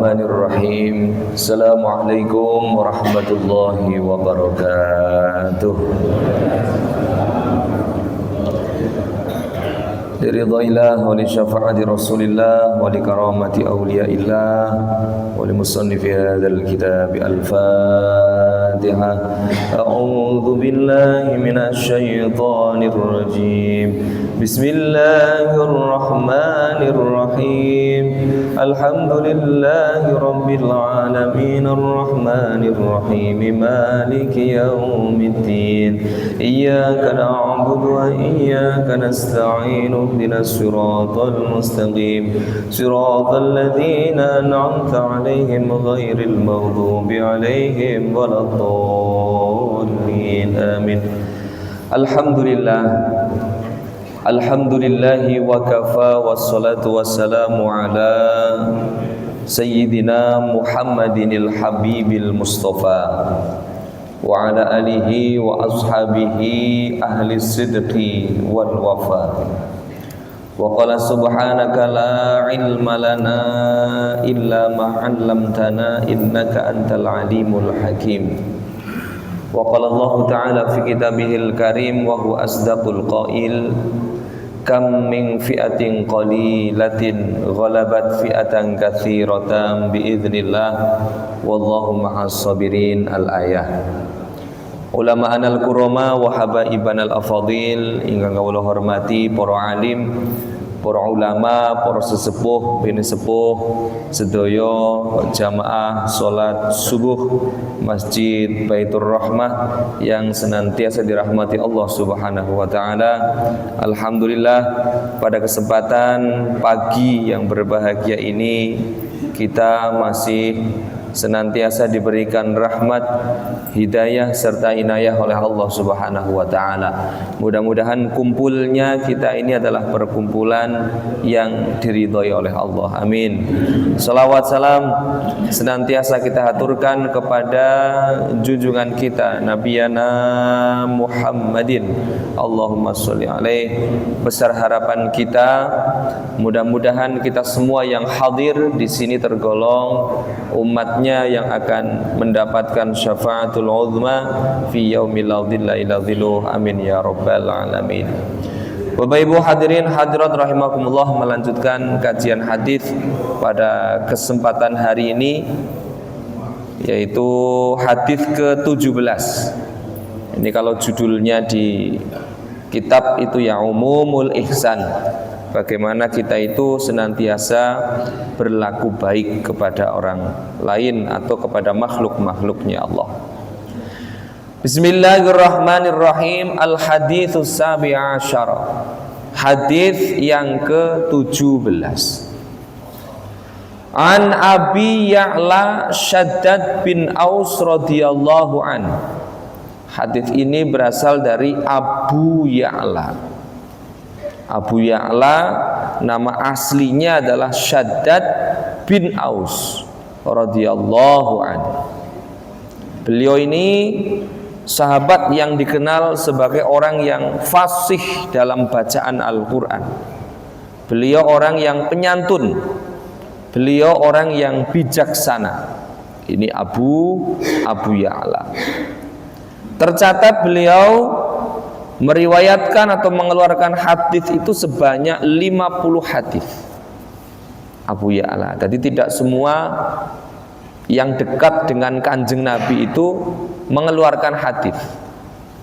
Bismillahirrahmanirrahim. Assalamualaikum warahmatullahi wabarakatuh. Liridhaillah wa li syafa'ati Rasulillah wa li karamati awliyaillah wa li musannifi hadzal kitab al-Fatihah. A'udzu billahi minasy syaithanir rajim. Bismillahirrahmanirrahim. Alhamdulillahi rabbil alamin arrahmanir rahim maliki yaumiddin. Iyyaka na'budu wa iyyaka nasta'in ihdinas siratal mustaqim siratal ladzina an'amta 'alaihim ghairil maghdubi 'alaihim waladdallin. Amin. Alhamdulillahi wa kafa wassalatu wassalamu ala sayyidina Muhammadinil habibil mustafa wa ala alihi wa ashabihi ahli sidqi wal wafa. Wa qala subhanaka la ilma lana illa ma 'allamtana innaka antal alimul hakim. Wa qala Allah ta'ala fi kitabihil karim wa huwa asdaqul qail kam min fi'atin qalilatin ghalabat fi'atan katsiratan biidznillah wallahu ma'as sabirin. Al-ayah. Ulama anal kurama wa habaiban al-afadil, ingkang kawula hormati para alim, para ulama, para sesepuh, bini sepuh sedaya jamaah salat subuh Masjid Baitur Rahmah yang senantiasa dirahmati Allah Subhanahu wa taala. Alhamdulillah, pada kesempatan pagi yang berbahagia ini kita masih senantiasa diberikan rahmat, hidayah serta inayah oleh Allah Subhanahu wa taala. Mudah-mudahan kumpulnya kita ini adalah perkumpulan yang diridhai oleh Allah. Amin. Salawat salam senantiasa kita haturkan kepada junjungan kita Nabiyana Muhammadin. Allahumma sholli alaih. Besar harapan kita, mudah-mudahan kita semua yang hadir di sini tergolong umatnya yang akan mendapatkan syafaatul uzma fi yaumil la dhilla illa dhilluh. Amin ya rabbal alamin. Bapak Ibu hadirin hadirat rahimakumullah, melanjutkan kajian hadis pada kesempatan hari ini, yaitu hadis ke-17. Ini kalau judulnya di kitab itu ya Umumul Ihsan, bagaimana kita itu senantiasa berlaku baik kepada orang lain atau kepada makhluk-makhluknya Allah. Bismillahirrahmanirrahim. Al-haditsus sabi' asyara. Hadis yang ke-17. An Abi Ya'la Shaddad bin Aus radhiyallahu an. Hadis ini berasal dari Abu Ya'la. Abu Ya'la nama aslinya adalah Shaddad bin Aus radhiyallahu anhu. Beliau ini sahabat yang dikenal sebagai orang yang fasih dalam bacaan Al-Quran. Beliau orang yang penyantun. Beliau orang yang bijaksana. Ini Abu Ya'la. Tercatat beliau meriwayatkan atau mengeluarkan hadis itu sebanyak 50 hadis. Abu Ya'la. Jadi tidak semua yang dekat dengan Kanjeng Nabi itu mengeluarkan hadis.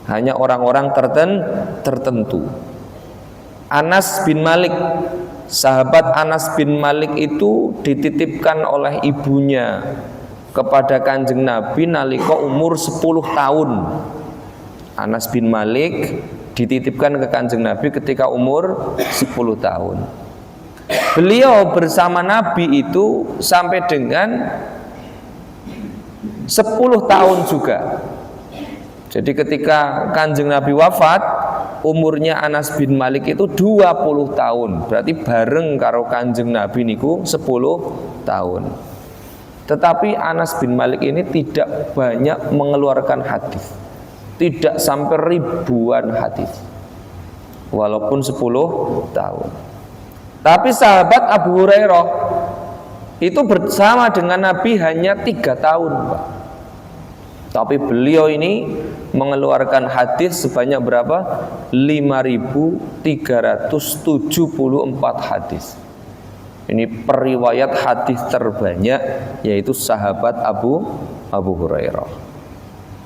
Hanya orang-orang tertentu. Anas bin Malik, sahabat Anas bin Malik itu dititipkan oleh ibunya kepada Kanjeng Nabi nalika umur 10 tahun. Anas bin Malik dititipkan ke Kanjeng Nabi ketika umur 10 tahun. Beliau bersama Nabi itu sampai dengan 10 tahun juga. Jadi ketika Kanjeng Nabi wafat, umurnya Anas bin Malik itu 20 tahun. Berarti bareng karo Kanjeng Nabi niku 10 tahun. Tetapi Anas bin Malik ini tidak banyak mengeluarkan hadis. Tidak sampai ribuan hadis. Walaupun 10 tahun. Tapi sahabat Abu Hurairah itu bersama dengan Nabi hanya 3 tahun, Pak. Tapi beliau ini mengeluarkan hadis sebanyak berapa? 5.374 hadis. Ini periwayat hadis terbanyak, yaitu sahabat Abu Hurairah.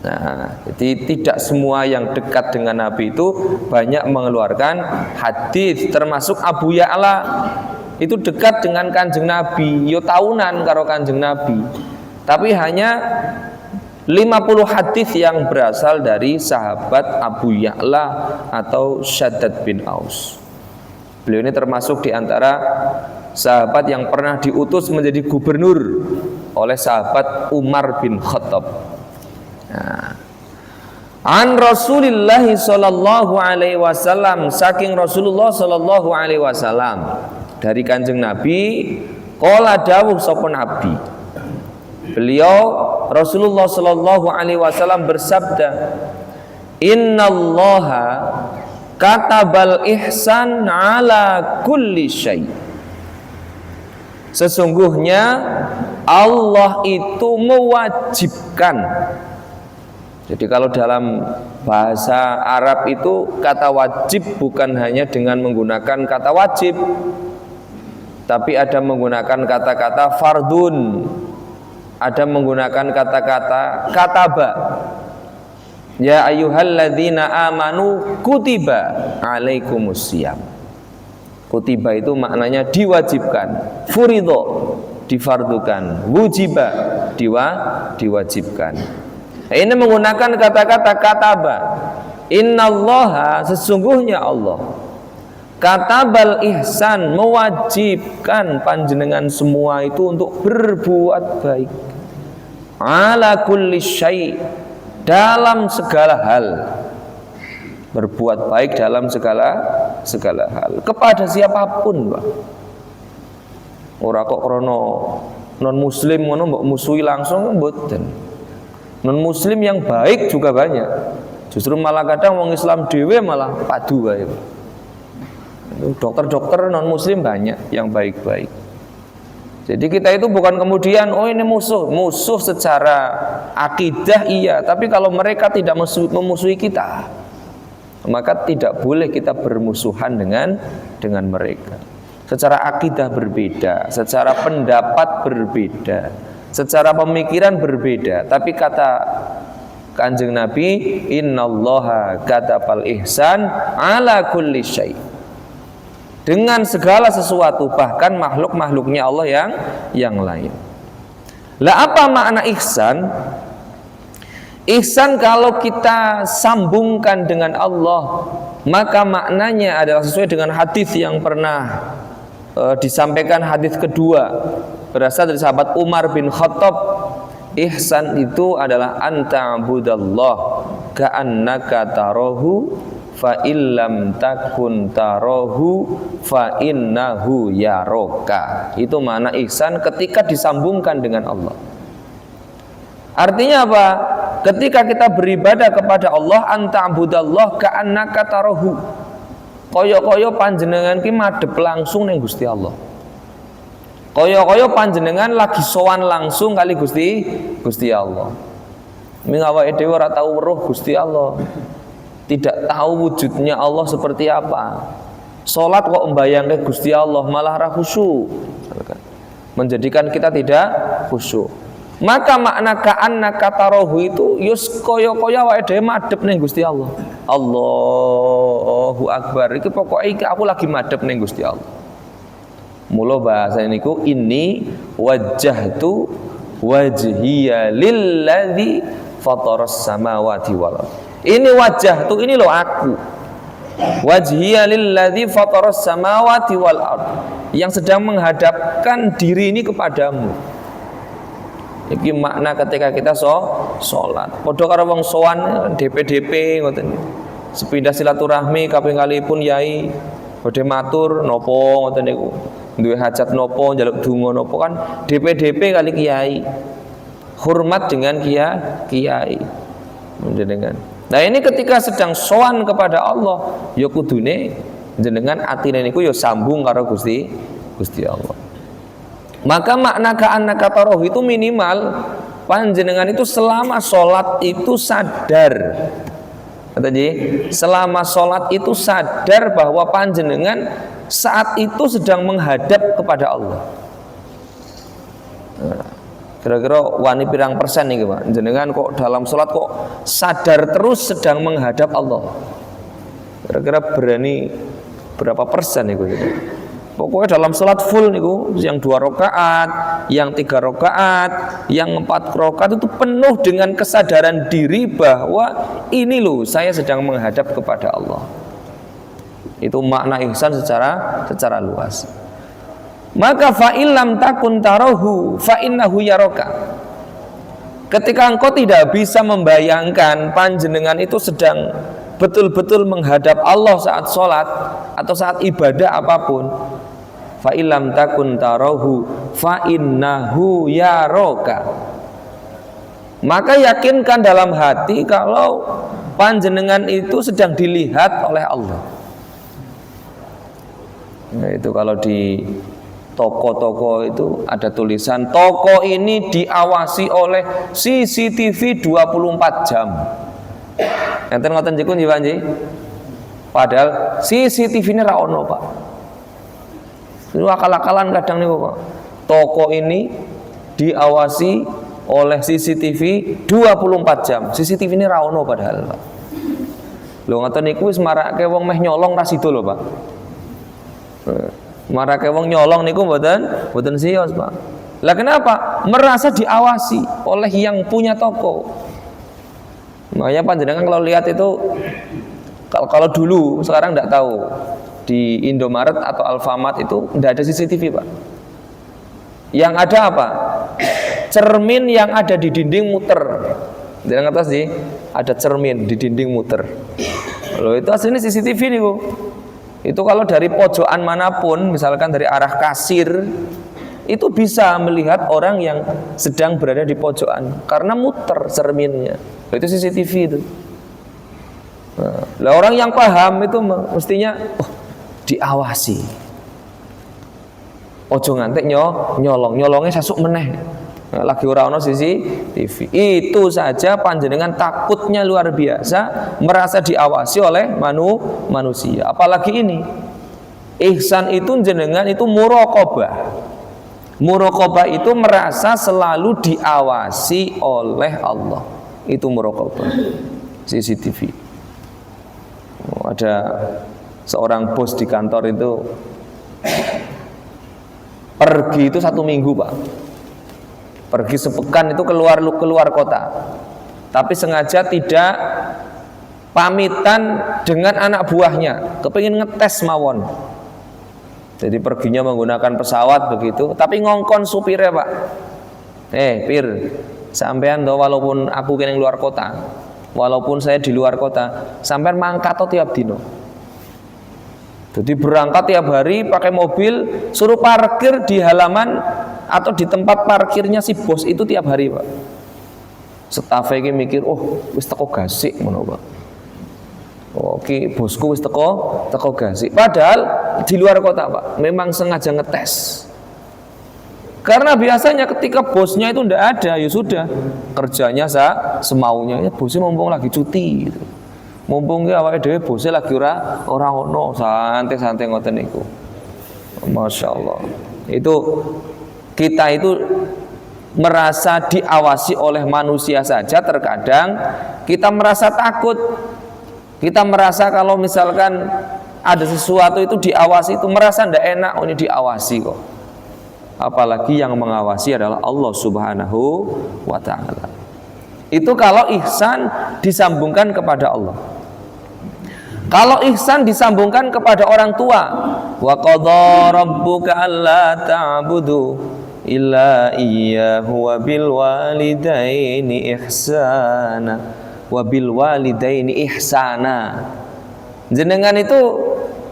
Nah, jadi tidak semua yang dekat dengan Nabi itu banyak mengeluarkan hadis, termasuk Abu Ya'la. Itu dekat dengan Kanjeng Nabi, yo tahunan karo Kanjeng Nabi. Tapi hanya 50 hadis yang berasal dari sahabat Abu Ya'la atau Syaddad bin Aus. Beliau ini termasuk di antara sahabat yang pernah diutus menjadi gubernur oleh sahabat Umar bin Khattab. Nah, an Rasulillah sallallahu alaihi wasallam, saking Rasulullah sallallahu alaihi wasallam, dari Kanjeng Nabi, qala dawuh sapa Nabi. Beliau Rasulullah sallallahu alaihi wasallam bersabda, "Innallaha katabal ihsan ala kulli syai." Sesungguhnya Allah itu mewajibkan. Jadi kalau dalam bahasa Arab itu kata wajib bukan hanya dengan menggunakan kata wajib, tapi ada menggunakan kata-kata fardun, ada menggunakan kata-kata kataba. Ya ayyuhalladzina amanu kutiba alaikumusiyam. Kutiba itu maknanya diwajibkan, furidho difardukan, wujiba diwajibkan. Ini menggunakan kata-kata kataba. Innallaha, sesungguhnya Allah, katabal ihsan, mewajibkan panjenengan semua itu untuk berbuat baik. Ala kulli syai, dalam segala hal. Berbuat baik dalam segala hal, kepada siapapun, Pak. Ora kok krono non muslim ngono mbok musuhi langsung, mboten. Non muslim yang baik juga banyak. Justru malah kadang wong Islam dhewe malah padu wae. Dokter-dokter non muslim banyak yang baik-baik. Jadi kita itu bukan kemudian oh ini musuh secara akidah iya, tapi kalau mereka tidak memusuhi kita, maka tidak boleh kita bermusuhan dengan mereka. Secara akidah berbeda, secara pendapat berbeda, secara pemikiran berbeda, tapi kata Kanjeng Nabi, innallaha katabal ihsan ala kulli syai, dengan segala sesuatu, bahkan makhluk-makhluknya Allah yang lain. Lah apa makna ihsan? Ihsan kalau kita sambungkan dengan Allah, maka maknanya adalah sesuai dengan hadis yang pernah disampaikan, hadis kedua berasal dari sahabat Umar bin Khattab. Ihsan itu adalah anta'budallah ka'annaka tarahu fa illam takun tarahu fa innahu yaraka. Itu makna ihsan ketika disambungkan dengan Allah. Artinya apa? Ketika kita beribadah kepada Allah, anta'budallah ka'annaka tarahu, kaya-kaya panjenengan ki madhep langsung ning Gusti Allah. Kaya-kaya panjenengan lagi sowan langsung kali Gusti Allah. Ming awake dhewe ora tau weruh Gusti Allah. Tidak tahu wujudnya Allah seperti apa. Salat kok mbayangke Gusti Allah malah ra khusyuk. Menjadikan kita tidak khusyuk. Maka makna ka'annaka tarahu itu yus kaya-kaya awake dhewe madhep ning Gusti Allah. Allahu Akbar. Iki pokoke iki aku lagi madhep ning Gusti Allah. Mula bahasa niku inni wajjahtu wajhiya lilladzi fataras samawati wal ardh. Ini wajah tuh, ini loh aku. Wajhiya lilladzi fataras samawati wal ardh, yang sedang menghadapkan diri ini kepadamu. Iki makna ketika kita sholat. Padha karo wong sowan DP ngoten. Sepindah silaturahmi kaping kalipun yai badhe matur napa ngoten niku. Duwe hajat nopo, njaluk donga nopo, kan DP kali kiai. Hormat dengan kiai. Jenengan. Nah ini ketika sedang sowan kepada Allah, ya kudune jenengan atine niku ya sambung karo Gusti Allah. Maka makna ka'annaka tarahu itu minimal panjenengan itu selama sholat itu sadar. Kata Ji, selama sholat itu sadar bahwa panjenengan saat itu sedang menghadap kepada Allah. Kira-kira wani pirang persen nih Pak, jenengan kok dalam sholat kok sadar terus sedang menghadap Allah. Kira-kira berani berapa persen nih gitu. Pokoknya dalam sholat full nih, yang 2 rakaat, yang 3 rakaat, yang 4 rakaat itu penuh dengan kesadaran diri bahwa ini loh saya sedang menghadap kepada Allah. Itu makna ihsan secara luas. Maka fa'ilam takun tarahu fa'innahu yaraka. Ketika engkau tidak bisa membayangkan panjenengan itu sedang betul-betul menghadap Allah saat sholat atau saat ibadah apapun, fa'ilam takun tarahu fa'innahu yaraka, maka yakinkan dalam hati kalau panjenengan itu sedang dilihat oleh Allah. Nah, itu kalau di toko-toko itu ada tulisan toko ini diawasi oleh CCTV 24 jam. Enten ngoten jikun nggih Pak nggih. Padahal CCTV ini ra ono, Pak. Itu akal-akalan kadang niku, Pak. Toko ini diawasi oleh CCTV 24 jam. CCTV ini ra ono padahal, Pak. Lho ngoten niku wis marake wong meh nyolong ra sida lho, Pak. Marake wong nyolong niku mboten siyos, Pak. Lah kenapa? Merasa diawasi oleh yang punya toko. Makanya panjenengan kalau lihat itu kalau dulu, sekarang enggak tahu. Di Indomaret atau Alfamart itu enggak ada CCTV, Pak. Yang ada apa? Cermin yang ada di dinding muter. Di atas sih ada cermin di dinding muter. Loh itu aslinya CCTV nih, Bu. Itu kalau dari pojokan manapun, misalkan dari arah kasir, itu bisa melihat orang yang sedang berada di pojokan karena muter cerminnya. Itu CCTV itu. Nah, orang yang paham itu mestinya diawasi. Ojo ngantek nyolongnya sasuk meneh. Nah, lagi ora ono CCTV. Itu saja panjenengan takutnya luar biasa, merasa diawasi oleh manusia. Apalagi ini. Ihsan itu jenengan itu muraqabah. Muraqabah itu merasa selalu diawasi oleh Allah. Itu muraqabah. CCTV. Ada seorang bos di kantor itu pergi itu 1 minggu, Pak. Pergi sepekan itu keluar kota, tapi sengaja tidak pamitan dengan anak buahnya, kepingin ngetes mawon. Jadi perginya menggunakan pesawat begitu, tapi ngongkon supirnya, Pak. Pir, sampean toh walaupun aku kene luar kota, walaupun saya di luar kota, sampean mangkat toh tiap dino. Jadi berangkat tiap hari pakai mobil, suruh parkir di halaman atau di tempat parkirnya si bos itu tiap hari, Pak. Staf iki mikir, wis teko gasik ngono, Pak. Oke, bosku wis teko gasik. Padahal di luar kota, Pak. Memang sengaja ngetes. Karena biasanya ketika bosnya itu ndak ada, ya sudah, kerjanya semaunya. Ya bosnya mumpung lagi cuti gitu. Mumpung ki awake dhewe bosnya lagi ora ono, santai-santai ngoten niku. Masya Allah. Itu kita itu merasa diawasi oleh manusia saja, terkadang kita merasa takut. Kita merasa kalau misalkan ada sesuatu itu diawasi, itu merasa tidak enak, ini diawasi kok. Apalagi yang mengawasi adalah Allah Subhanahu wa ta'ala. Itu kalau ihsan disambungkan kepada Allah. Kalau ihsan disambungkan kepada orang tua, wa qadha rabbuka alla ta'budu illa iyyahu wa bil walidaini ihsana. Jenengan itu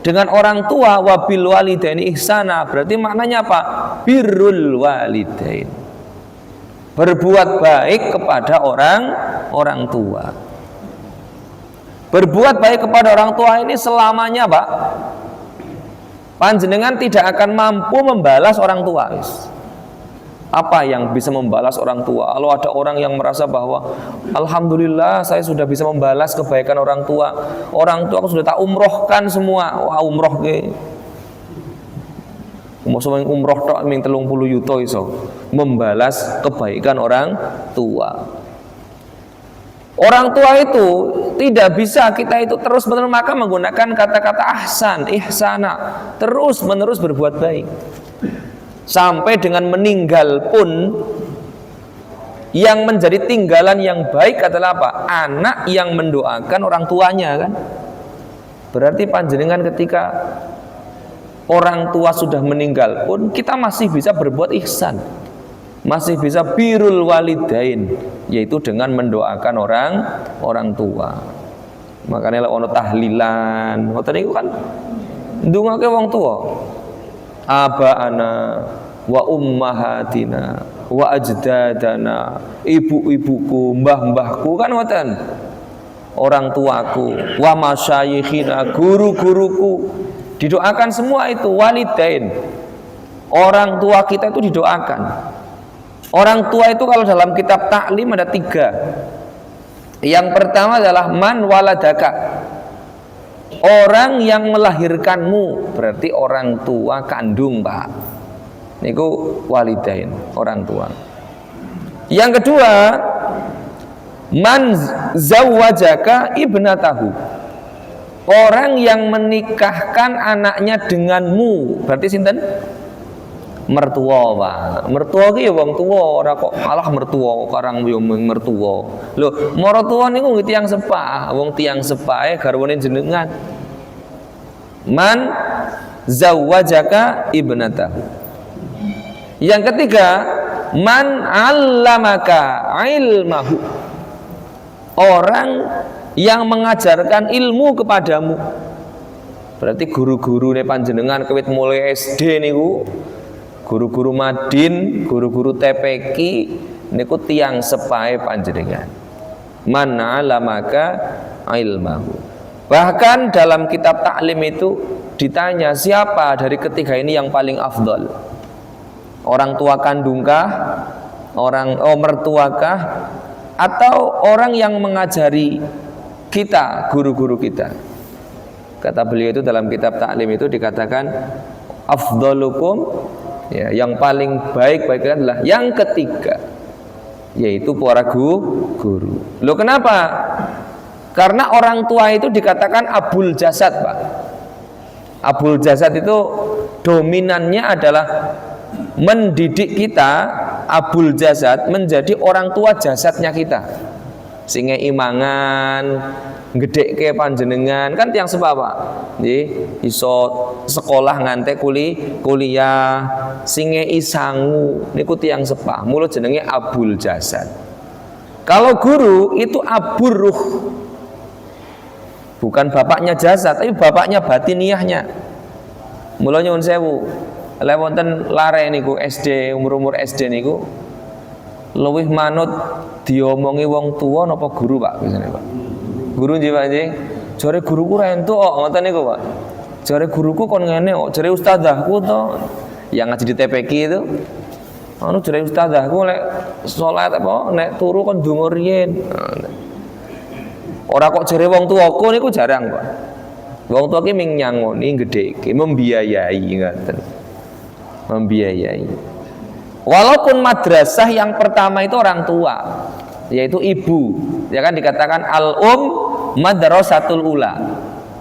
dengan orang tua wa bil walidaini ihsana, berarti maknanya apa? Birrul walidain. Berbuat baik kepada orang tua. Berbuat baik kepada orang tua ini selamanya, Pak. Panjenengan tidak akan mampu membalas orang tua. Apa yang bisa membalas orang tua? Kalau ada orang yang merasa bahwa alhamdulillah saya sudah bisa membalas kebaikan orang tua aku sudah tak umrohkan semua. Wah, umroh ke Mosok umroh tok ming 30 yuta iso membalas kebaikan orang tua. Orang tua itu tidak bisa kita itu terus menerus maka menggunakan kata-kata ahsan, ihsana, terus menerus berbuat baik. Sampai dengan meninggal pun yang menjadi tinggalan yang baik adalah apa? Anak yang mendoakan orang tuanya kan. Berarti panjenengan ketika orang tua sudah meninggal pun kita masih bisa berbuat ihsan, masih bisa birrul walidain, yaitu dengan mendoakan orang tua. Makanya lek ono tahlilan, ngoten niku kan ndongake wong tua. Abaana wa ummahatina wa ajdadana, ibu-ibuku, mbah-mbahku kan ngoten. Orang tuaku, wa masyayikhina, guru-guruku. Didoakan semua itu walidain. Orang tua kita itu didoakan. Orang tua itu kalau dalam kitab taklim ada 3. Yang pertama adalah man waladaka, orang yang melahirkanmu, berarti orang tua kandung, Pak. Niku walidain, orang tua. Yang kedua, man zawwajaka ibnatahu, orang yang menikahkan anaknya denganmu, berarti sinten? Mertua, Pak. Mertua ki ya wong tuwa, ora kok malah mertua karang yo mertua. Lho, mertua niku nggih tiyang sepah, wong tiyang sepahe garwane jenengan. Man zawwajaka ibnatahu. Yang ketiga, man 'allamaka ilmahu, orang yang mengajarkan ilmu kepadamu. Berarti guru-guru nih panjenengan kawit mulai SD niku, guru-guru Madin, guru-guru TPQ niku tiang sepahe panjenengan. Man 'allamaka ilmahu. Bahkan dalam kitab taklim itu ditanya siapa dari ketiga ini yang paling afdol? Orang tua kandungkah, mertuakah, atau orang yang mengajari kita, guru-guru kita? Kata beliau itu dalam kitab taklim itu dikatakan afdalukum, ya, yang paling baik adalah yang ketiga, yaitu para guru. Loh kenapa? Karena orang tua itu dikatakan abul jasad, Pak. Abul jasad itu dominannya adalah mendidik kita. Abul jasad menjadi orang tua jasadnya kita, sehingga imangan gedhekke panjenengan kan tiang sebab Pak nggih iso sekolah ngantek kuliah, sehingga isangu niku tiang sepah, mulut jenenge abul jasad. Kalau guru itu abur ruh, bukan bapaknya jasad tapi bapaknya batiniahnya. Mula nyuwun sewu, lek wonten lare niku SD, umur SD niku luwih manut diomongi wong tua napa guru, Pak? Biasane, Pak. Guru nggih, Pak nggih. Jare guruku ra entuk kok ngoten niku, Pak. Jare guruku kon ngene kok, jare ustazahku to yang ngaji di TPQ itu. Anu jare ustazahku lek salat apa nek turu kon ndonga riyen. Ora kok jare wong tuaku niku jarang, Pak. Wong tua ki ming nyangoni gedheke, membiayai ngoten. Membiayai. Walaupun madrasah yang pertama itu orang tua, yaitu ibu, ya kan dikatakan madrasatul ula.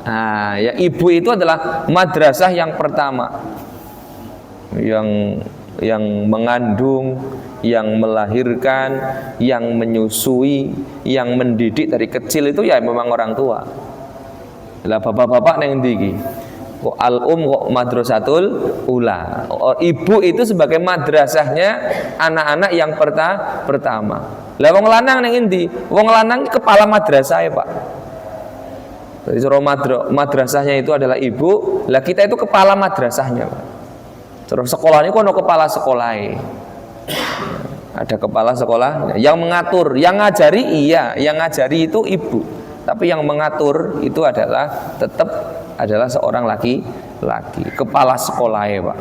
Nah, ya ibu itu adalah madrasah yang pertama, yang mengandung, yang melahirkan, yang menyusui, yang mendidik dari kecil itu ya memang orang tua. Lah bapak-bapak neng ndi iki? Kok kok madrasatul ula. Ibu itu sebagai madrasahnya anak-anak yang pertama. Lah wong lanang ning endi? Wong lanang kepala madrasah ya, Pak. Jadi suruh madrasahnya itu adalah ibu, lah kita itu kepala madrasahnya, Pak. Terus sekolah ini kono kepala sekolahnya. Ada kepala sekolah yang mengatur, yang ngajari iya, yang ngajari itu ibu. Tapi yang mengatur itu tetap adalah seorang laki-laki, kepala sekolahnya, Pak.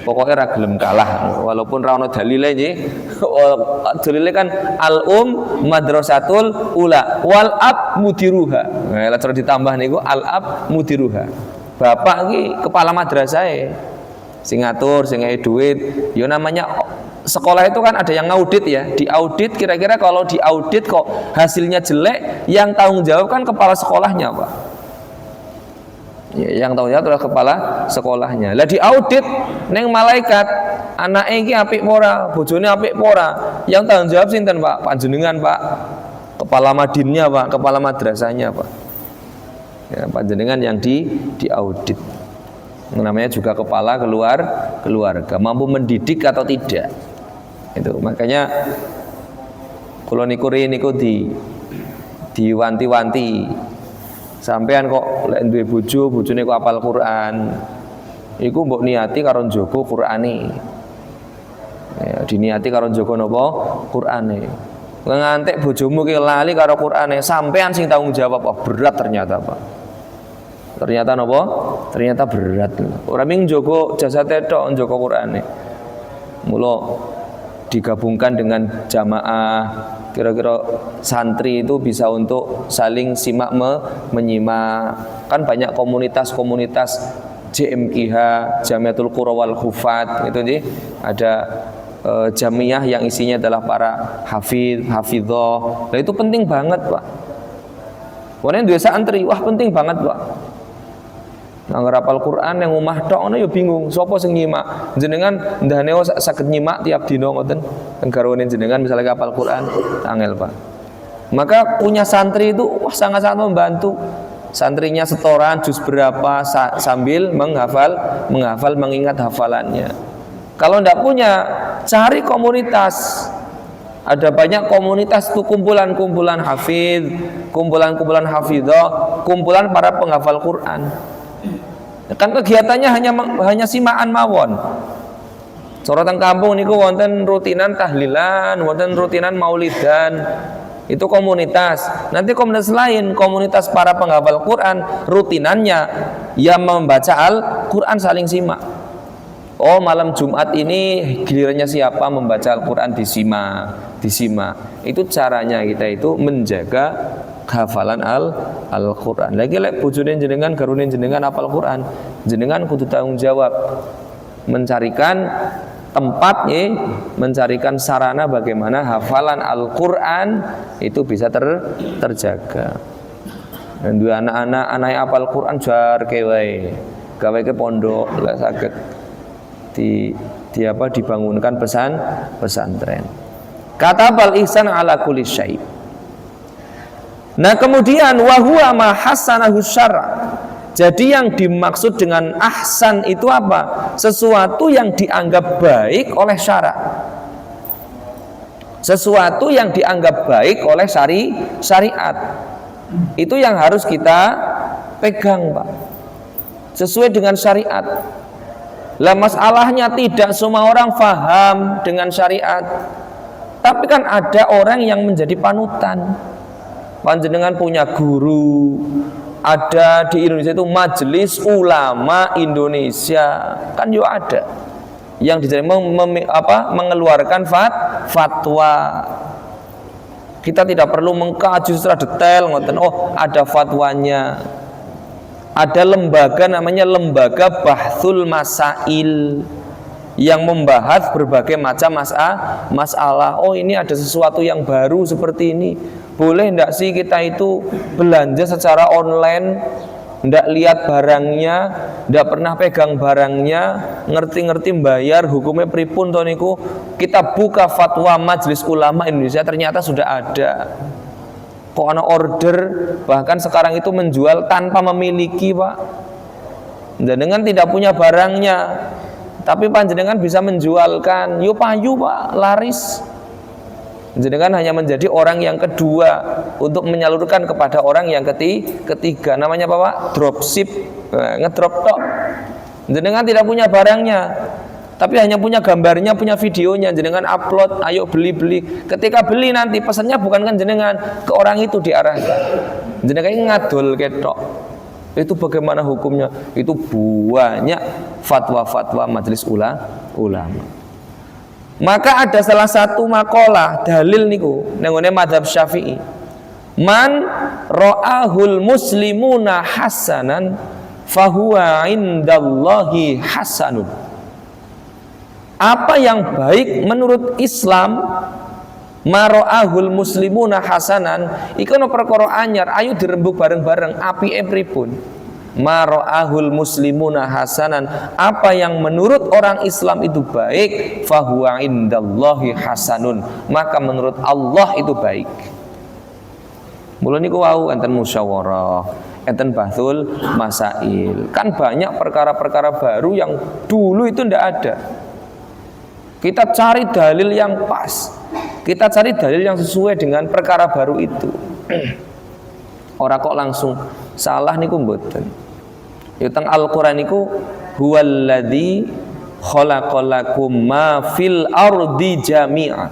pokoknya ra gelem kalah walaupun ra ono dalile nggih. Dalile kan madrasatul ula wal ab mudiruha. Nah, cara ditambah niku al ab mudiruha. Bapak iki kepala madrasah sing ngatur, sing ngai duit. Ya namanya sekolah itu kan ada yang ngaudit ya. Diaudit kira-kira kalau diaudit kok hasilnya jelek, yang tanggung jawab kan kepala sekolahnya, Pak. Ya, yang tanggung jawab adalah kepala sekolahnya. Lah diaudit neng malaikat, anake iki apik ora, bojone apik ora. Yang tanggung jawab sinten, Pak? Panjenengan, Pak. Kepala madinnya, Pak, kepala madrasahnya, Pak. Ya, panjenengan yang diaudit. Namanya juga kepala keluarga, mampu mendidik atau tidak. Itu makanya kula niku diwanti-wanti. Sampean kok lek duwe bojo, bojone kok hafal Quran. Iku mbok niati karo njogo Qur'ane. Ya, diniati karo njogo napa? Qur'ane. Ngantek bojomu ki lali karo Qur'ane, sampean sing tanggung jawab. Oh, berat ternyata, Pak. Ternyata napa? Ternyata berat. Ora ming njogo jasate tok, njogo Qur'ane. Mula digabungkan dengan jamaah, kira-kira santri itu bisa untuk saling simak menyimak. Kan banyak komunitas-komunitas JMQH, Jamiatul Qura wal Hufat, itu nih ada jamiah yang isinya adalah para hafidhah. Nah itu penting banget, Pak. Warnanya dua santri, wah penting banget, Pak. Nggak hafal Quran yang omah tok ngono ya bingung, sapa sing nyimak? Jenengan ndane saged nyimak tiap dina ngoten. Garwane jenengan misalnya hafal Quran, angel, Pak. Maka punya santri itu wah sangat-sangat membantu. Santrinya setoran juz berapa sambil menghafal mengingat hafalannya. Kalau ndak punya, cari komunitas. Ada banyak komunitas itu kumpulan-kumpulan hafidh, kumpulan-kumpulan hafidhah, kumpulan para penghafal Quran. Kan kegiatannya hanya simaan mawon. Sorotan kampung niku wonten rutinan tahlilan, wonten rutinan maulidan. Itu komunitas. Nanti komunitas lain, komunitas para penghafal Quran, rutinannya yang membaca Al-Quran saling simak. Oh, malam Jumat ini gilirannya siapa membaca Al-Quran disimak. Itu caranya kita itu menjaga hafalan Al-Quran. Lagi lek bojone jenengan garune jenengan hafal Quran, jenengan kudu tanggung jawab mencarikan tempat mencarikan sarana bagaimana hafalan Al-Quran itu bisa terjaga. Dan dua anak-anak hafal Quran jar kewae, gawe ke pondok lek saged dibangunkan pesantren. Kata bal ihsan ala kulli syai'. Nah kemudian wahuwa ma hasanahu syara. Jadi yang dimaksud dengan ahsan itu apa? Sesuatu yang dianggap baik oleh syara. Sesuatu yang dianggap baik oleh syariat. Itu yang harus kita pegang, Pak. Sesuai dengan syariat. Lah masalahnya tidak semua orang paham dengan syariat. Tapi kan ada orang yang menjadi panutan. Panjenengan punya guru, ada di Indonesia itu Majelis Ulama Indonesia, kan juga ada yang mengeluarkan fatwa. Kita tidak perlu mengkaji secara detail, ngoten. Oh, ada fatwanya. Ada lembaga namanya Lembaga Bahthul Masail yang membahas berbagai macam masalah. Oh, ini ada sesuatu yang baru seperti ini. Boleh enggak sih kita itu belanja secara online, enggak lihat barangnya, enggak pernah pegang barangnya, ngerti-ngerti bayar hukumnya pripun to niku? Kita buka fatwa Majelis Ulama Indonesia, ternyata sudah ada. Kok ana order, bahkan sekarang itu menjual tanpa memiliki, Pak. Jenengan tidak punya barangnya, tapi panjenengan bisa menjualkan. Yo payu, Pak, laris. Jenengan hanya menjadi orang yang kedua untuk menyalurkan kepada orang yang ketiga. Namanya apa, Pak? Dropship. Ngedrop tok. Jenengan tidak punya barangnya, tapi hanya punya gambarnya, punya videonya. Jenengan upload, ayo beli-beli. Ketika beli nanti pesannya bukan kan jenengan, ke orang itu diarahkan. Jenengan ngadol ketok. Itu bagaimana hukumnya? Itu banyak fatwa-fatwa majelis ulama. Maka ada salah satu makalah dalil niku nengone mazhab Syafi'i. Man ra'ahul muslimuna hasanan fahuwa indallahi hasanun. Apa yang baik menurut Islam, mara'ahul muslimuna hasanan, iku ana perkara anyar, ayo dirembug bareng-bareng apike pripun. Mara'ahul muslimuna hasanan, apa yang menurut orang Islam itu baik, fahuwa indallahi hasanun, maka menurut Allah itu baik. Mula niku wau enten musyawarah, enten bahsul masail. Kan banyak perkara-perkara baru yang dulu itu ndak ada. Kita cari dalil yang pas, kita cari dalil yang sesuai dengan perkara baru itu. Ora kok langsung salah niku mboten. Ya teng Al-Qur'an niku huwallazi khalaqalakum ma fil ardi jami'a.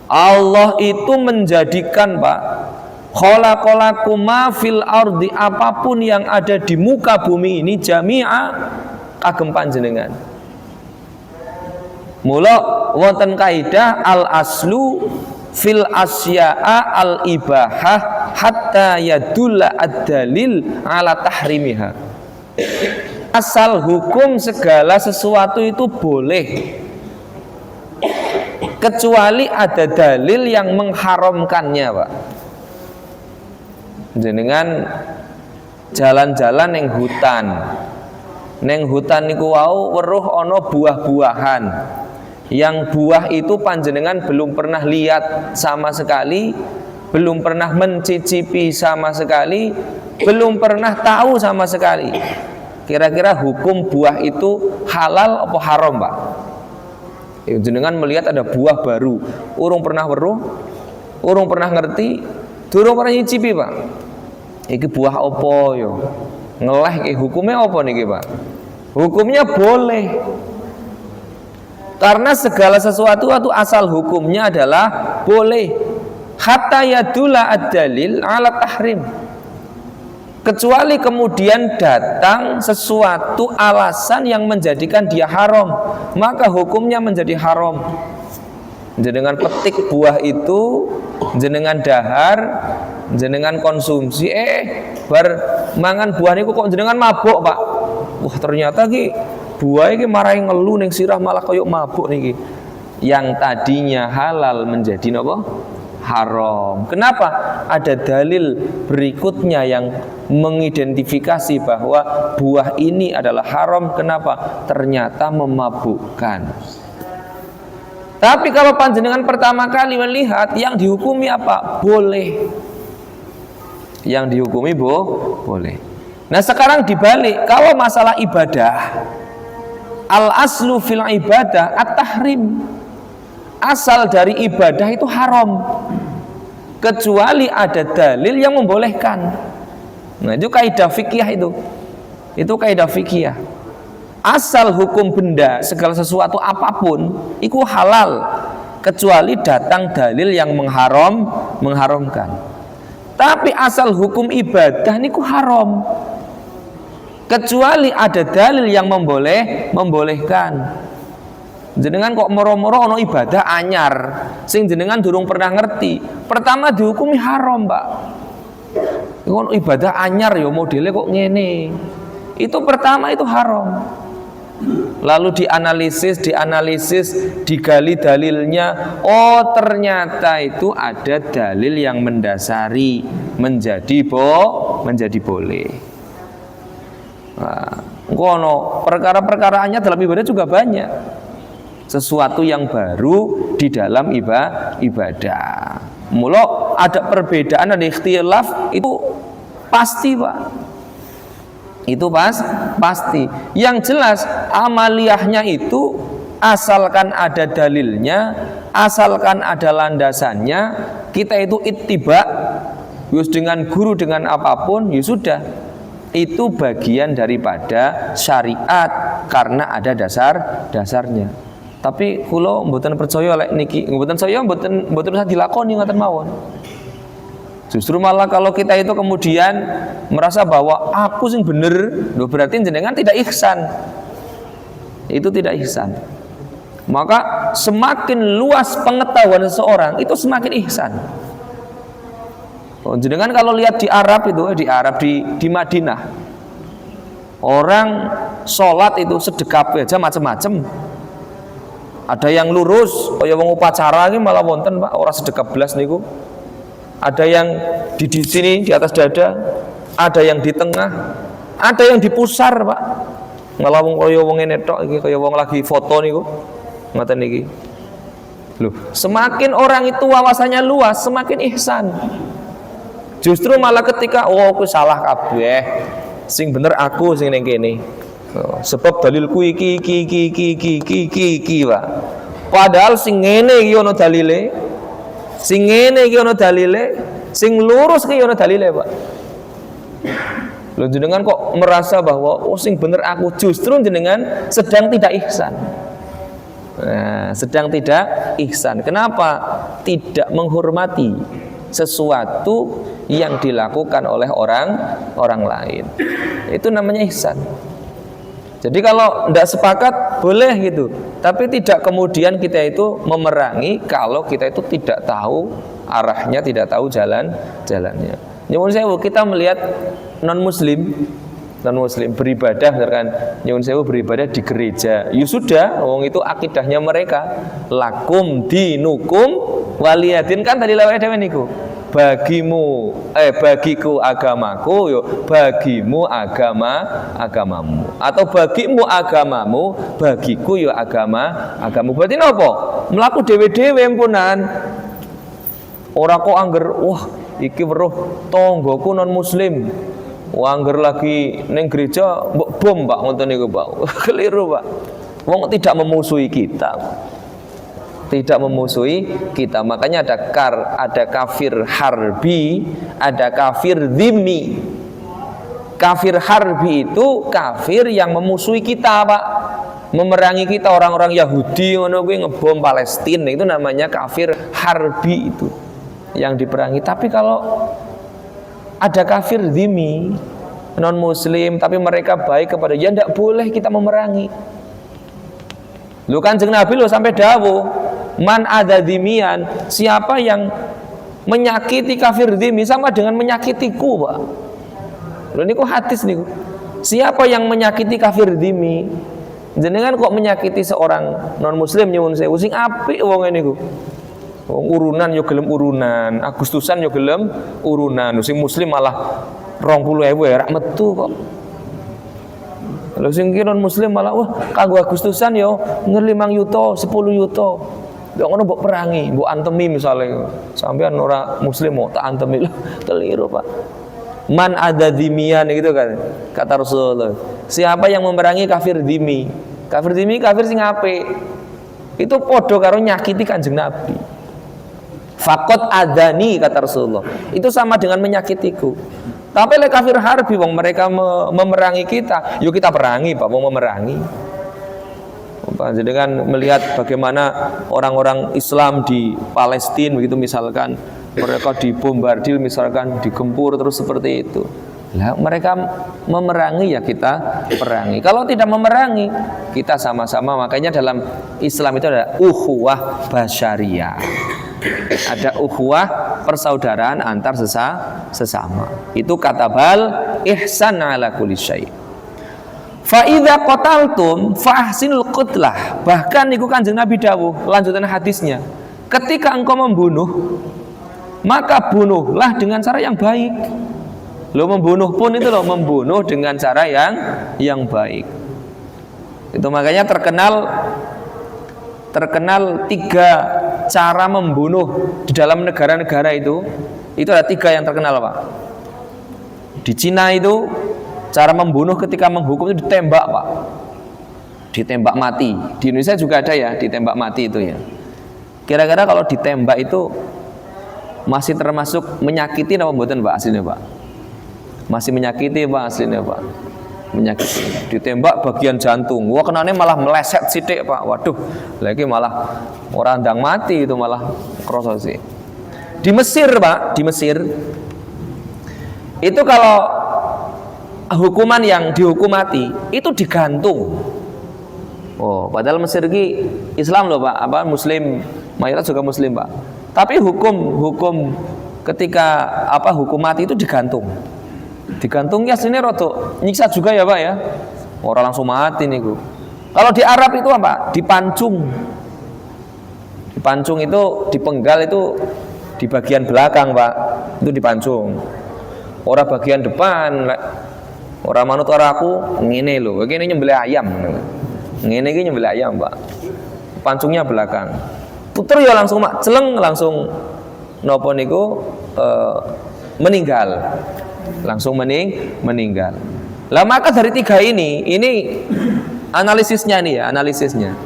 Allah itu menjadikan, Pak, khalaqalakum ma fil ardi, apapun yang ada di muka bumi ini jami'a kagem panjenengan. Mula wonten kaidah al aslu fil asya'a al ibahah hatta yadulla ad-dalil ala tahrimiha. Asal hukum segala sesuatu itu boleh kecuali ada dalil yang mengharamkannya, Pak. Jenengan jalan-jalan neng hutan. Neng hutan niku wau weruh ana buah-buahan. Yang buah itu panjenengan belum pernah lihat sama sekali, belum pernah mencicipi sama sekali, belum pernah tahu sama sekali. Kira-kira hukum buah itu halal apa haram, Pak? Jenengan melihat ada buah baru, urung pernah weruh, urung pernah ngerti, durung pernah nyicipi, Pak. Iki buah apa yo? Ngeleh hukumnya apa niki, Pak? Hukumnya boleh. Karena segala sesuatu itu asal hukumnya adalah boleh. Hatta yadula ad-dalil ala tahrim. Kecuali kemudian datang sesuatu alasan yang menjadikan dia haram, maka hukumnya menjadi haram. Jenengan petik buah itu, jenengan dahar, jenengan konsumsi, bar mangan buah niku kok jenengan mabuk, Pak. Wah, ternyata ki buah iki marahi ngelu ning sirah malah koyok mabuk niki. Yang tadinya halal menjadi napa? Haram. Kenapa? Ada dalil berikutnya yang mengidentifikasi bahwa buah ini adalah haram. Kenapa? Ternyata memabukkan. Tapi kalau panjenengan pertama kali melihat, yang dihukumi apa? Boleh. Yang dihukumi boleh. Nah sekarang dibalik, kalau masalah ibadah, al aslu fil ibadah at-tahrim. Asal dari ibadah itu haram kecuali ada dalil yang membolehkan. Nah itu kaidah fikih itu. Itu kaidah fikih. Asal hukum benda segala sesuatu apapun itu halal kecuali datang dalil yang mengharamkan. Tapi asal hukum ibadah niku haram kecuali ada dalil yang membolehkan. Jenengan kok moro-moro ono ibadah anyar sing jenengan durung pernah ngerti, pertama dihukumi haram, Pak. Ono ibadah anyar ya modelnya kok ngene, itu pertama itu haram. Lalu dianalisis, digali dalilnya. Oh ternyata itu ada dalil yang mendasari menjadi boleh. Nah, ono perkara-perkaraannya dalam ibadah juga banyak. Sesuatu yang baru di dalam ibadah. Mula ada perbedaan, ada ikhtilaf, itu pasti, Pak. Itu pasti. Yang jelas amaliyahnya itu asalkan ada dalilnya, asalkan ada landasannya, kita itu ittiba, yus dengan guru dengan apapun, ya sudah. Itu bagian daripada syariat karena ada dasarnya. Tapi kula mboten percaya lek niki, mboten saya mboten usah dilakoni ngoten mawon. Justru malah kalau kita itu kemudian merasa bahwa aku sing bener, berarti jenengan tidak ihsan. Itu tidak ihsan. Maka semakin luas pengetahuan seseorang itu semakin ihsan. Jenengan kalau lihat di Arab itu, di Madinah, orang sholat itu sedekap aja macam-macam. Ada yang lurus, kaya wong upacara iki malah wonten Pak, ora sedekap blas niku. Ada yang di sini di atas dada, ada yang di tengah, ada yang di pusar Pak. Malah wong kaya wong ngene tok iki, kaya wong lagi foto niku. Ngoten niki. Loh, semakin orang itu wawasannya luas, semakin ihsan. Justru malah ketika aku salah kabeh, sing bener aku sing ning kene. Sebab dalilku iki Pak. Padahal sing ngene iki ana dalile. Sing ngene iki ana dalile, sing lurus iki ana dalile, Pak. Lho jenengan kok merasa bahwa sing bener aku, justru jenengan sedang tidak ihsan. Nah, sedang tidak ihsan. Kenapa? Tidak menghormati sesuatu yang dilakukan oleh orang lain. Itu namanya ihsan. Jadi kalau tidak sepakat boleh gitu, tapi tidak kemudian kita itu memerangi kalau kita itu tidak tahu arahnya, tidak tahu jalannya. Nyuwun sewu, kita melihat non muslim beribadah, misalkan nyuwun sewu beribadah di gereja, ya sudah, wong itu akidahnya mereka, lakum dinukum waliyadin, kan tadi lawai dewe niku. Bagiku agamaku, yo bagimu agamamu, atau bagimu agamamu, bagiku yo agamamu. Berarti napa? Mlaku dhewe-dhewe empunan. Ora kok angger wah iki weruh tanggoku non muslim. Wah angger lagi ning gereja mbok bom Pak ngoten niku Pak. Keliru Pak. Wong tidak memusuhi kita. Tidak memusuhi kita. Makanya ada kafir harbi, ada kafir dhimmi. Kafir harbi itu kafir yang memusuhi kita, Pak. Memerangi kita, orang-orang Yahudi ngono kuwi ngebom Palestina, itu namanya kafir harbi itu yang diperangi. Tapi kalau ada kafir dhimmi, non muslim tapi mereka baik kepada dia, tidak boleh kita memerangi. Lu Kanjeng Nabi lo sampai dawuh, man ada dhimian, siapa yang menyakiti kafir dhimmi sama dengan menyakitiku, Pak. Lho niku hadis niku. Siapa yang menyakiti kafir dhimmi, jenengan kok menyakiti seorang non muslim nyuwun sewu, sing apik wong niku. Wong urunan yo gelem urunan, Agustusan yo gelem urunan, sing muslim malah 20.000 ya rak metu kok. Lho sing non muslim malah wah kanggo Agustusan yo nger 5 yuta, 10 yuta. Lho ngono mbok perangi, mbok antemi misale. Sampean ora muslim mau tak antemi. Lho keliru, Pak. Man ada dhimian gitu kan. Kata Rasulullah. Siapa yang memerangi kafir dhimmi? Kafir dhimmi kafir sing apik. Itu podo karo nyakiti Kanjeng Nabi. Fakot adani kata Rasulullah. Itu sama dengan menyakitiku. Tapi lek kafir harbi wong mereka memerangi kita, yuk kita perangi Pak, wong memerangi. Jadi kan melihat bagaimana orang-orang Islam di Palestina begitu misalkan mereka dibombardir misalkan digempur terus seperti itu. Lah mereka memerangi ya kita perangi. Kalau tidak memerangi kita sama-sama. Makanya dalam Islam itu ada ukhuwah basyariyah. Ada ukhuwah persaudaraan antar sesama. Itu katabal ihsan ala kulli syai'. Fa idza qataltum fa ahsinul qatlah. Bahkan niku Kanjeng Nabi dawuh lanjutan hadisnya. Ketika engkau membunuh, maka bunuhlah dengan cara yang baik. Lo membunuh pun itu lo membunuh dengan cara yang baik. Itu makanya terkenal 3 cara membunuh di dalam negara-negara itu ada 3 yang terkenal, Pak. Di Cina itu cara membunuh ketika menghukum itu ditembak, Pak. Ditembak mati. Di Indonesia juga ada ya, ditembak mati itu ya. Kira-kira kalau ditembak itu masih termasuk menyakiti apa mboten, Pak, aslinya, Pak? Masih menyakiti, Pak, aslinya, Pak. Menyakiti. Ditembak bagian jantung. Wah, kenane malah meleset sithik, Pak. Waduh, lagi malah orang ndang mati itu malah kroso sih. Di Mesir, Pak, di Mesir itu kalau hukuman yang dihukum mati itu digantung. Oh, padahal Mesir ini Islam loh, Pak, apa Muslim, mayoritas juga Muslim, Pak. Tapi hukum ketika hukum mati itu digantung. Digantungnya sini roto nyiksa juga ya, Pak ya. Orang langsung mati nih, Bu. Kalau di Arab itu apa? Dipancung. Dipancung itu dipenggal itu di bagian belakang, Pak. Itu dipancung. Orang bagian depan, orang manut orang aku ngene lho, ngene nyembelih ayam. Ngene iki nyembelih ayam, Pak. Pancungnya belakang. Puter ya langsung mak celeng langsung nopo niku meninggal. Langsung meninggal. Lah maka dari tiga ini analisisnya nih ya, analisisnya.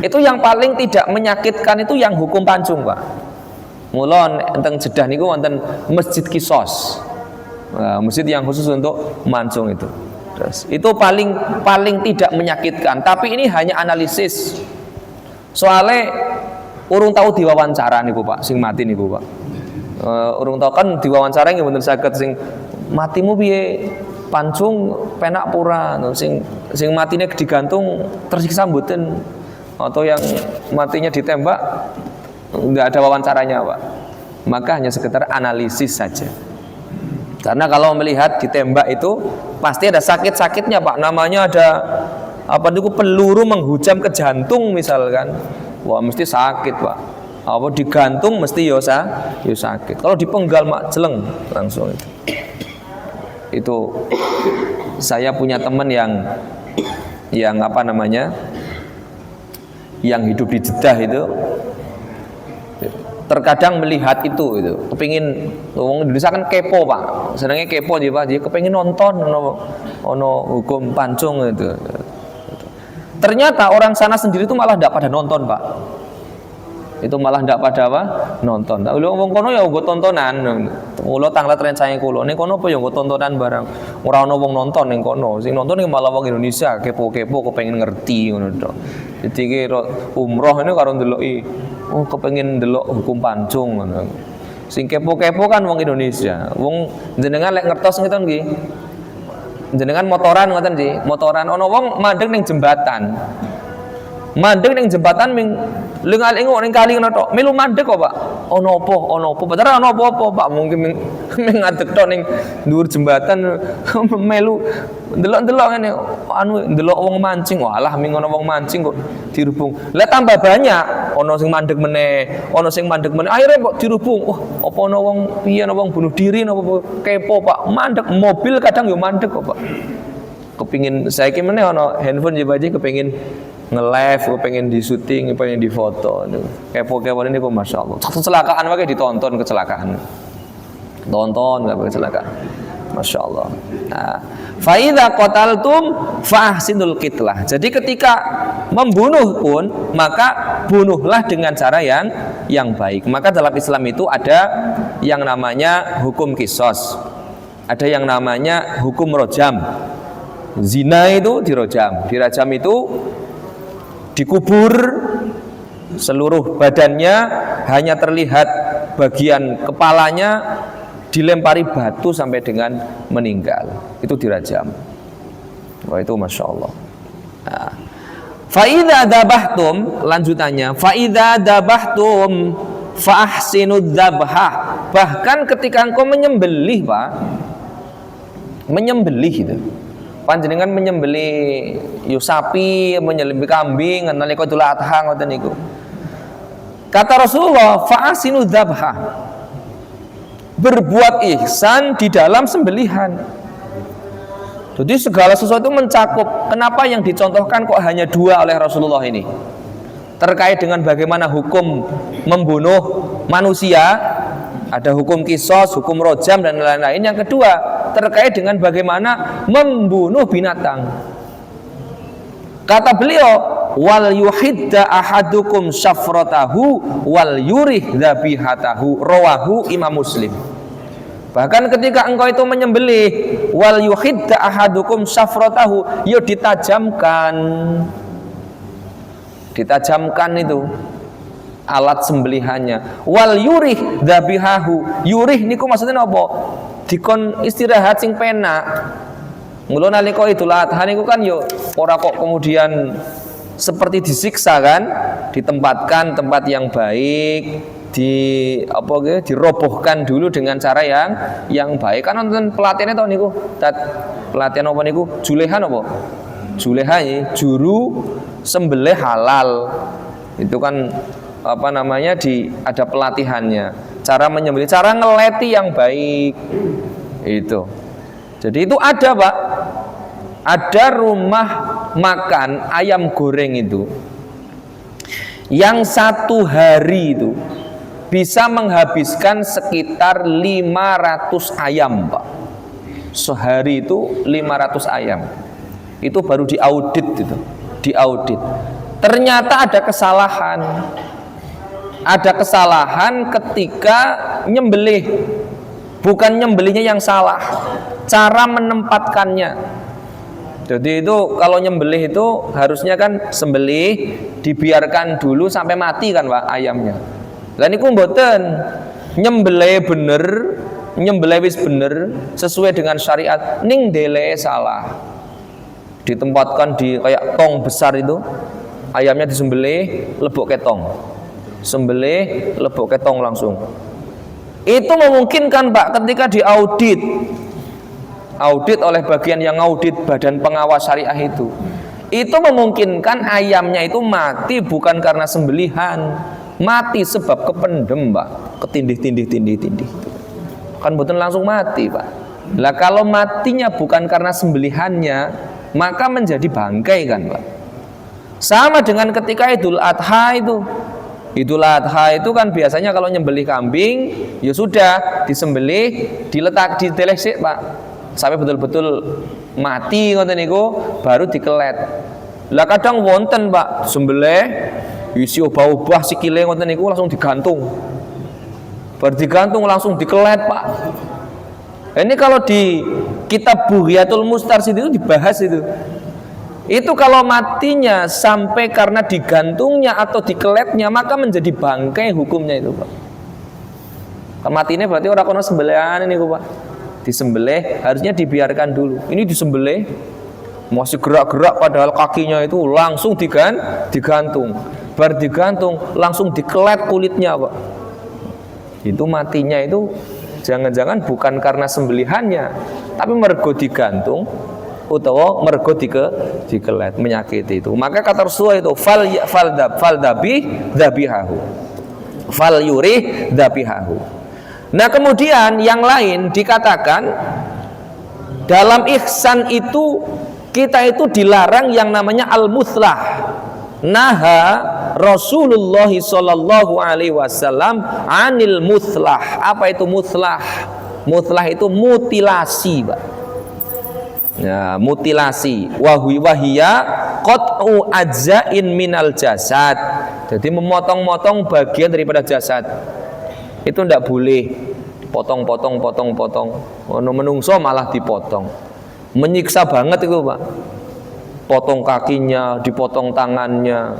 Itu yang paling tidak menyakitkan itu yang hukum pancung, Pak. Mulon teng Jeddah niku wonten Masjid Qisas. Nah, masjid yang khusus untuk mancung itu. Terus, itu paling tidak menyakitkan, tapi ini hanya analisis. Soalnya urung tahu diwawancara niku, Pak, sing mati niku, Pak. Urung tahu kan diwawancara nggih mboten saged sing matimu piye? Pancung penak pura, sing matine digantung tersiksa mboten, atau yang matinya ditembak enggak ada wawancaranya, Pak. Maka hanya sekedar analisis saja. Karena kalau melihat ditembak itu pasti ada sakit-sakitnya, Pak. Namanya ada peluru menghujam ke jantung misalkan. Wah, mesti sakit, Pak. Apa digantung mesti yo sakit. Kalau dipenggal mak jeleng langsung itu. Itu saya punya teman yang yang hidup di Jeddah itu terkadang melihat itu kepingin ngomong Indonesia kan kepo, Pak, senangnya kepo dia, Pak, dia kepingin nonton ono hukum pancung itu. Ternyata orang sana sendiri itu malah tidak pada nonton, Pak. Itu malah tidak pada nonton. Tak ulo wong kono ya nggo tontonan. Ulo tanglet rencane kulo. Ning kono apa ya nggo tontonan barang. Ora ono wong nonton ning kono. Sing nonton malah wong Indonesia kepo-kepo kepengin ngerti ngono to. Jadi ki umroh ini karo ndeloki kepengin ndelok hukum pancung ngono. Sing kepo-kepo kan wong Indonesia. Wong jenengan lek ngertos ngeten nggih. Jenengan motoran ngoten nggih. Motoran ono wong mandeg ning jembatan. Mandeg ning jembatan ming lengal-engok ning kali ngono tok. Melu mandeg kok, Pak. Ono apa? Padahal ono apa-apa, Pak. Mungkin ngadeg tok ning dhuwur jembatan melu ndelok-ndelok ngene ndelok wong mancing. Walah ming ono wong mancing kok dirubung. Lah tambah banyak, ono sing mandeg meneh, ono sing mandeg meneh. Akhire kok dirubung. Wah, apa ono wong piye, ono wong bunuh diri napa kepo, Pak. Mandeg mobil kadang yo mandeg kok, Pak. Kepingin saiki meneh ono handphone jebaje kepingin nge-live, pengen di syuting, pengen di foto. Kepo-kepo ini kok Masya Allah. Kecelakaan pakai ditonton kecelakaan. Tonton nggak pakai kecelakaan. Masya Allah. Nah, faida qataltum fahsinul qitlah. Jadi ketika membunuh pun maka bunuhlah dengan cara yang baik. Maka dalam Islam itu ada yang namanya hukum qisas. Ada yang namanya hukum rojam. Zina itu dirojam. Dirajam itu dikubur seluruh badannya, hanya terlihat bagian kepalanya, dilempari batu sampai dengan meninggal. Itu dirajam. Wah, itu Masya Allah. Nah, fa'idha dabahtum, lanjutannya, fa'idha dabahtum fa'ahsinud dabhah. Bahkan ketika engkau menyembelih, Pak, menyembelih itu, panjenengan menyembelih sapi, menyembelih kambing, nalika Idul Adha ngoten niku. Kata Rasulullah, fa'asinu dzabha. Berbuat ihsan di dalam sembelihan. Jadi segala sesuatu mencakup. Kenapa yang dicontohkan kok hanya dua oleh Rasulullah ini? Terkait dengan bagaimana hukum membunuh manusia, ada hukum qisas, hukum rojam dan lain-lain. Yang kedua, terkait dengan bagaimana membunuh binatang. Kata beliau, wal yuhidda ahadukum syafratahu wal yurih dzabihatahu, rawahu Imam Muslim. Bahkan ketika engkau itu menyembelih, wal yuhidda ahadukum syafratahu, ya ditajamkan. Ditajamkan itu. alat sembelihannya. Wal yurih dzabihahu. Yurih niku maksudnya apa? Dikon istirahat sing penak. Mula nalika Idul Adha niku kan yo ora kok kemudian seperti disiksa kan, ditempatkan tempat yang baik, dirobohkan dulu dengan cara yang baik. Kan nonton pelatihannya tau niku, pelatihan apa niku? Julehan apa? Julehan ya, juru sembelih halal. Itu kan apa namanya ada pelatihannya. Cara menyembelih, cara ngeleti yang baik. Itu. Jadi itu ada, Pak. Ada rumah makan ayam goreng itu yang satu hari itu bisa menghabiskan sekitar 500 ayam, Pak. Sehari itu 500 ayam. Itu baru diaudit itu. Diaudit. Ternyata ada kesalahan. Ada kesalahan ketika nyembelih. Bukan nyembelihnya yang salah, cara menempatkannya. Jadi itu kalau nyembelih itu harusnya kan sembelih dibiarkan dulu sampai mati kan, Pak, ayamnya. Lah niku mboten. Nyembelih bener, nyembelih wis bener sesuai dengan syariat, ning deleke salah. Ditempatkan di kayak tong besar itu, ayamnya disembelih, lebok ke tong. Sembelih, lebok ke tong langsung. Itu memungkinkan, Pak, ketika diaudit oleh bagian yang audit badan pengawas syariah itu memungkinkan ayamnya itu mati bukan karena sembelihan, mati sebab kependem, Pak, ketindih kan betul langsung mati, Pak. Lah kalau matinya bukan karena sembelihannya, maka menjadi bangkai kan, Pak. Sama dengan ketika Idul Adha itu. Idul Adha itu kan biasanya kalau nyembelih kambing, ya sudah disembelih, dideleh sik, Pak, sampai betul-betul mati ngoten niku baru dikelet. Lah kadang wonten, Pak, sembelih isi obah-obah sikile ngoten niku langsung digantung. Baru digantung langsung dikelet, Pak. Ini kalau di kitab Bughiyatul Mustarsyid itu dibahas itu. Itu kalau matinya sampai karena digantungnya atau dikeletnya, maka menjadi bangkai hukumnya itu, Pak. Kematiannya berarti orang kono sembelihan ini, Pak. Disembelih harusnya dibiarkan dulu. Ini disembelih masih gerak-gerak padahal kakinya itu langsung digantung. Baru digantung langsung dikelet kulitnya, Pak. Itu matinya itu jangan-jangan bukan karena sembelihannya, tapi mergo digantung utawa mergo dikelet, menyakiti itu. Maka kata Rasulullah itu fal yurih dhabihahu. Nah kemudian yang lain dikatakan dalam ihsan itu kita itu dilarang yang namanya al-muthlah. Naha Rasulullah sallallahu alaihi wasallam anil muthlah. Apa itu muthlah? Muthlah itu mutilasi, Pak. Ya, mutilasi wahiyya qat'u ajza'in minal jasad. Jadi memotong-motong bagian daripada jasad. Itu tidak boleh potong-potong. Menungso malah dipotong. Menyiksa banget itu, Pak. Potong kakinya, dipotong tangannya.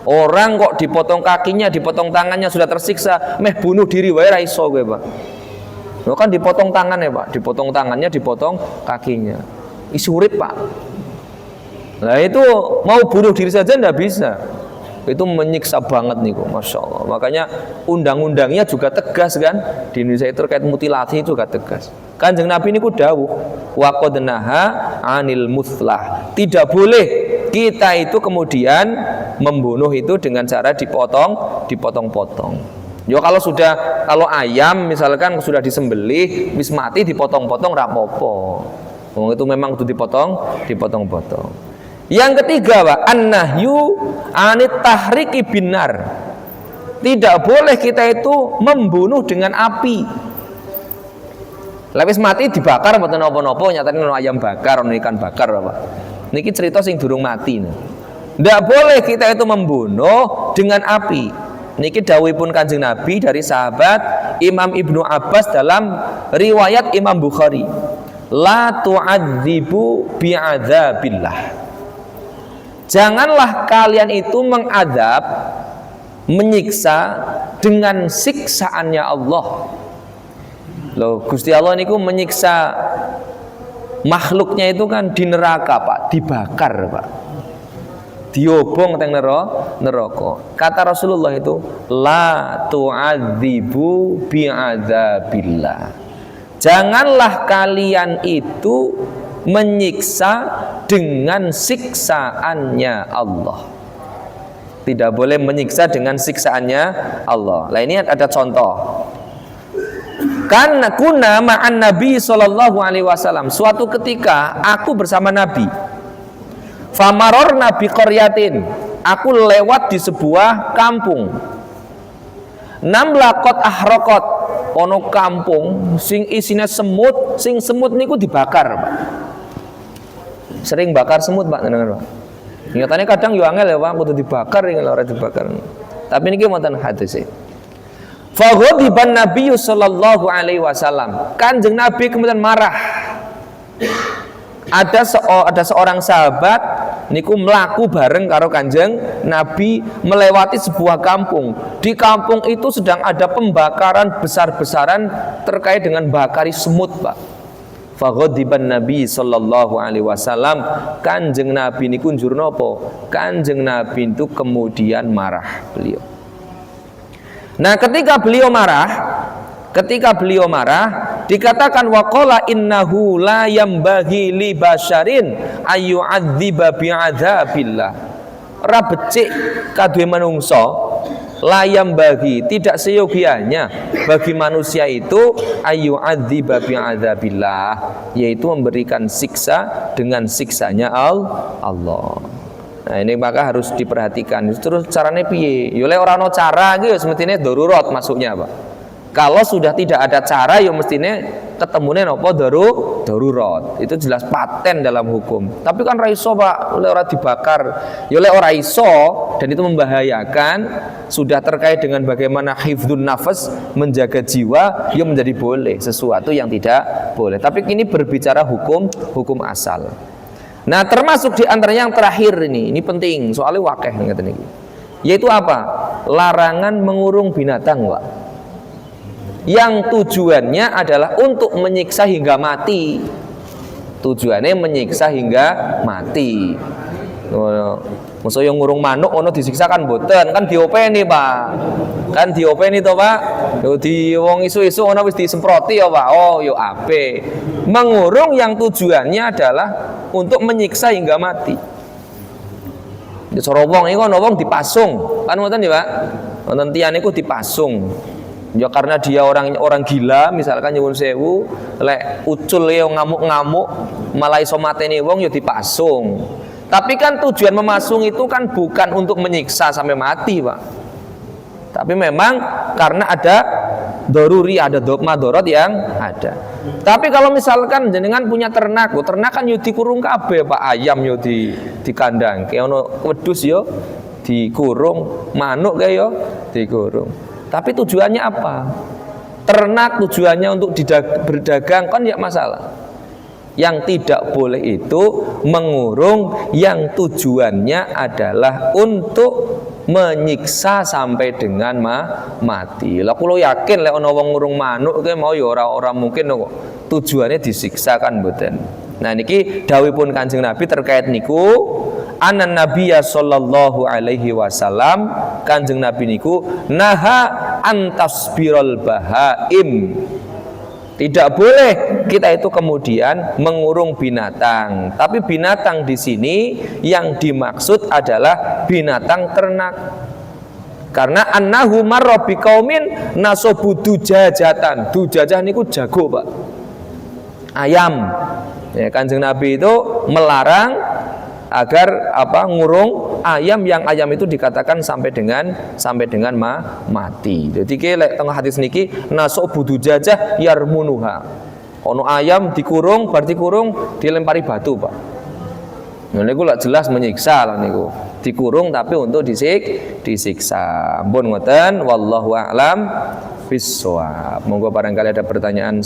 Orang kok dipotong kakinya, dipotong tangannya sudah tersiksa, meh bunuh diri wae ra iso kowe, Pak. Lo kan dipotong tangannya, Pak, dipotong tangannya, dipotong kakinya. Isi urip, Pak. Nah itu mau bunuh diri saja tidak bisa. Itu menyiksa banget nih kok, Masya Allah. Makanya undang-undangnya juga tegas kan. Di Indonesia itu terkait mutilasi juga tegas. Kanjeng Nabi ini ku dawuh wa qad naha anil muthlah. Tidak boleh kita itu kemudian membunuh itu dengan cara dipotong-potong. Yo kalau ayam misalkan sudah disembelih, wis mati dipotong-potong ra apa-apa. Itu memang itu dipotong-potong. Yang ketiga, Pak, an-nahyu anit tahriki binar. Tidak boleh kita itu membunuh dengan api. Lewis mati dibakar mboten napa-napa, nyatane ono ayam bakar, ono ikan bakar, Pak. Niki cerita sing durung mati. Tidak boleh kita itu membunuh dengan api. Niki dawuhipun Kanjeng Nabi dari sahabat Imam Ibnu Abbas dalam riwayat Imam Bukhari. La tu'adzibu bi'adzabillah. Janganlah kalian itu mengadab menyiksa dengan siksaannya Allah. Loh, Gusti Allah niku menyiksa makhluknya itu kan di neraka, Pak, dibakar, Pak. Diobong teng neraka. Kata Rasulullah itu, la tu'adzibu bi'adzabillah. Janganlah kalian itu menyiksa dengan siksaannya Allah. Tidak boleh menyiksa dengan siksaannya Allah. Nah, ini ada contoh. Karena kuna ma'an Nabi sallallahu alaihi wasallam. Suatu ketika aku bersama Nabi. Famarorna biqaryatin. Aku lewat di sebuah kampung. Namlaqat ahraqat. Ono kampung sing isinya semut, sing semut niku dibakar, Pak. Sering bakar semut, Pak, tenan, Pak. Nyatane kadang yo angel ya, Pak, kudu dibakar ing ora dibakar. Tapi niki wonten hadis e. Fa ghadiban Nabi sallallahu alaihi wasallam. Kanjeng Nabi kemudian marah. Ada seorang sahabat niku melaku bareng karo Kanjeng Nabi melewati sebuah kampung. Di kampung itu sedang ada pembakaran besar-besaran terkait dengan bakari semut, Pak. Faghadiban Nabi sallallahu alaihi wasallam. Kanjeng Nabi niku njur napa? Kanjeng Nabi itu kemudian marah beliau. Nah, ketika beliau marah, dikatakan waqala innahu la yambaghi li basyarin ayyu'adziba bi'adzabillah. Ora becik kadue manungsa, la yambaghi, tidak seyogianya bagi manusia itu ayyu'adziba bi'adzabillah, yaitu memberikan siksa dengan siksanya Allah. Nah, ini maka harus diperhatikan. Terus caranya piye? Yo lek ora ana cara iki ya semestine darurat masuknya, Pak. Kalau sudah tidak ada cara ya mestine ketemune napa darurat. Itu jelas paten dalam hukum. Tapi kan ra iso, Pak, oleh ora dibakar. Ya oleh ora iso dan itu membahayakan, sudah terkait dengan bagaimana hifdzun nafas, menjaga jiwa, ya menjadi boleh, sesuatu yang tidak boleh. Tapi ini berbicara hukum asal. Nah, termasuk di antara yang terakhir ini penting, soalnya wakeh ngeten iki. Yaitu apa? Larangan mengurung binatang, Pak. Yang tujuannya adalah untuk menyiksa hingga mati. Tujuannya menyiksa hingga mati. Masa yang ngurung manuk ono disiksa kan boten, kan diopeni, Pak. Kan diopeni to, Pak. Yo di wong isu-isu ono wis disemproti ya, Pak. Oh, yo ape. Mengurung yang tujuannya adalah untuk menyiksa hingga mati. Di Sorowong iku ono wong dipasung. Kan ngoten ya, Pak. Wonten tiyane iku dipasung. Ya karena dia orang gila, misalkan nyuwun sewu, lek ucul ya ngamuk-ngamuk, malah iso mateni wong ya dipasung. Tapi kan tujuan memasung itu kan bukan untuk menyiksa sampai mati, Pak. Tapi memang karena ada doruri, ada madorot yang ada. Tapi kalau misalkan jenengan punya ternak kan yo dikurung kabeh, Pak. Ayam yo di kandang, kayak ono wedhus yo dikurung, manuk kayak yo dikurung. Tapi tujuannya apa? Ternak tujuannya untuk berdagang kan ya masalah. Yang tidak boleh itu mengurung yang tujuannya adalah untuk menyiksa sampai dengan mati. Lah kula yakin lek ana wong ngurung manuk ki mau ya ora mungkin kok tujuannya disiksa kan mboten. Nah niki dawuhipun Kanjeng Nabi terkait niku, anan nabiyya sallallahu alaihi wasallam, Kanjeng Nabi niku naha antasbirul bahaim. Tidak boleh kita itu kemudian mengurung binatang. Tapi binatang di sini yang dimaksud adalah binatang ternak. Karena annahu marra biqaumin nasabu dujajatan. Dujajah niku jago, Pak. Ayam. Ya, Kanjeng Nabi itu melarang agar ngurung ayam yang ayam itu dikatakan sampai dengan mati. Jadi lek tengah hadis niki nasok budu jajah yarmunuha. Ono ayam dikurung, berarti kurung dilempari batu, Pak. Nah niku lak jelas menyiksa lah niku. Dikurung tapi untuk disiksa. Ampun ngoten, wallahu a'lam bissawab. Monggo barangkali ada pertanyaan